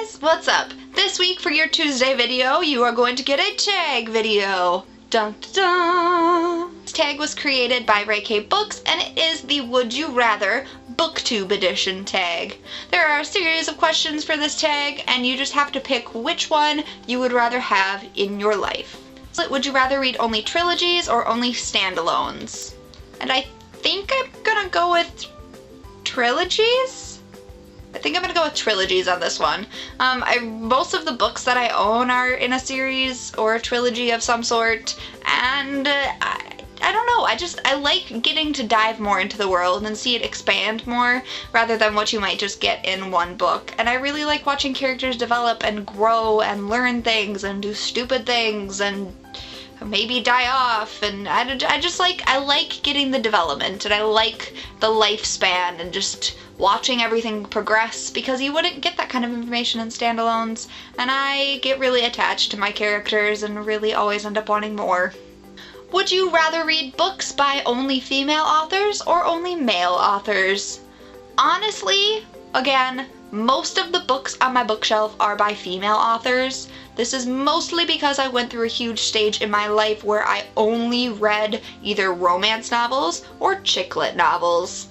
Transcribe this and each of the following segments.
guys, what's up? This week for your Tuesday video, you are going to get a tag video. Dun dun dun! This tag was created by Ray K Books, and it is the Would You Rather Booktube edition tag. There are a series of questions for this tag, and you just have to pick which one you would rather have in your life. Would you rather read only trilogies or only standalones? And I think I'm gonna go with trilogies? I think I'm gonna go with trilogies on this one. Most of the books that I own are in a series or a trilogy of some sort, and I don't know, I like getting to dive more into the world and see it expand more rather than what you might just get in one book. And I really like watching characters develop and grow and learn things and do stupid things and maybe die off, and I like getting the development, and I like the lifespan and just watching everything progress, because you wouldn't get that kind of information in standalones, and I get really attached to my characters and really always end up wanting more. Would you rather read books by only female authors or only male authors? Honestly, again, most of the books on my bookshelf are by female authors. This is mostly because I went through a huge stage in my life where I only read either romance novels or chick lit novels.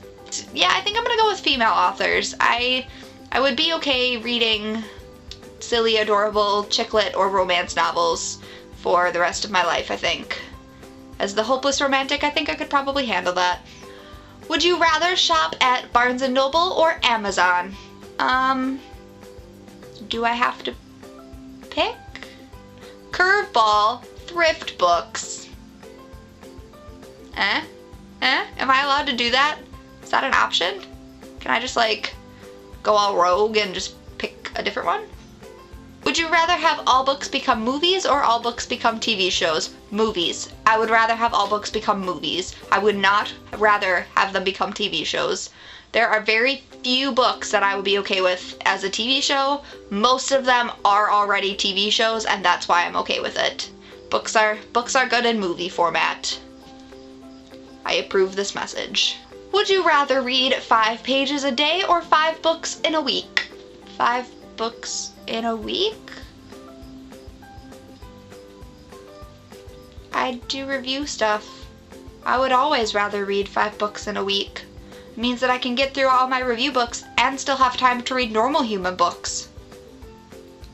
Yeah, I think I'm gonna go with female authors. I would be okay reading silly, adorable chick lit or romance novels for the rest of my life, I think. As the hopeless romantic, I think I could probably handle that. Would you rather shop at Barnes & Noble or Amazon? Do I have to pick? Curveball, thrift books. Am I allowed to do that? Is that an option? Can I just like go all rogue and just pick a different one? Would you rather have all books become movies or all books become TV shows? Movies. I would rather have all books become movies. I would not rather have them become TV shows. There are very few books that I would be okay with as a TV show. Most of them are already TV shows, and that's why I'm okay with it. Books are good in movie format. I approve this message. Would you rather read 5 pages a day or 5 books in a week? 5 books in a week? I do review stuff. I would always rather read 5 books in a week. It means that I can get through all my review books and still have time to read normal human books.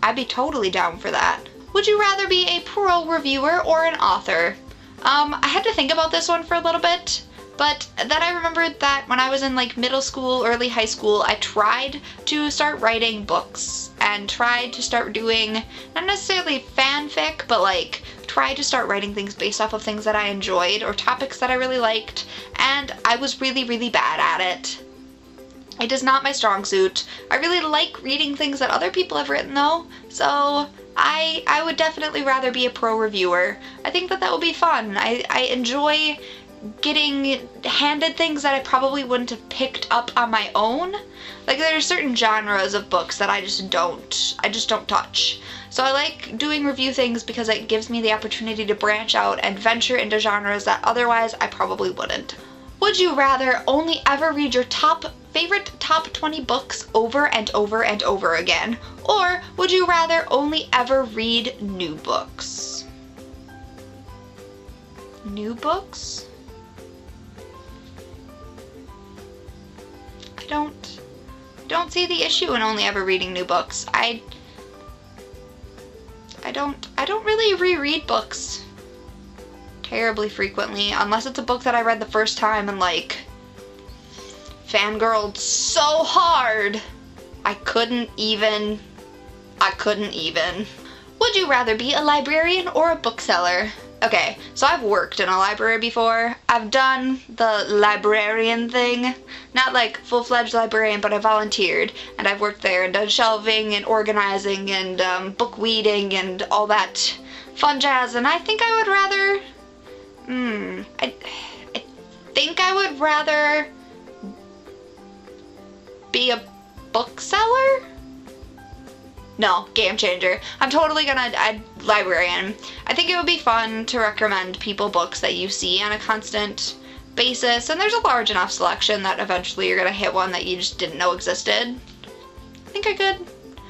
I'd be totally down for that. Would you rather be a pro reviewer or an author? I had to think about this one for a little bit, but then I remembered that when I was in like middle school, early high school, I tried to start writing books and tried to start doing, not necessarily fanfic, but like tried to start writing things based off of things that I enjoyed or topics that I really liked, and I was really, really bad at it. It is not my strong suit. I really like reading things that other people have written though, so I would definitely rather be a pro reviewer. I think that would be fun. I enjoy getting handed things that I probably wouldn't have picked up on my own. Like there are certain genres of books that I just don't touch. So I like doing review things because it gives me the opportunity to branch out and venture into genres that otherwise I probably wouldn't. Would you rather only ever read your favorite top 20 books over and over and over again? Or would you rather only ever read new books? New books? I don't see the issue in only ever reading new books. I don't really reread books terribly frequently, unless it's a book that I read the first time and like fangirled so hard I couldn't even. Would you rather be a librarian or a bookseller? Okay, so I've worked in a library before. I've done the librarian thing. Not like full-fledged librarian, but I volunteered. And I've worked there and done shelving and organizing and book weeding and all that fun jazz. And I think I would rather... I think I would rather be a bookseller? No, game changer. I'm totally gonna librarian. I think it would be fun to recommend people books that you see on a constant basis, and there's a large enough selection that eventually you're gonna hit one that you just didn't know existed. I think I could.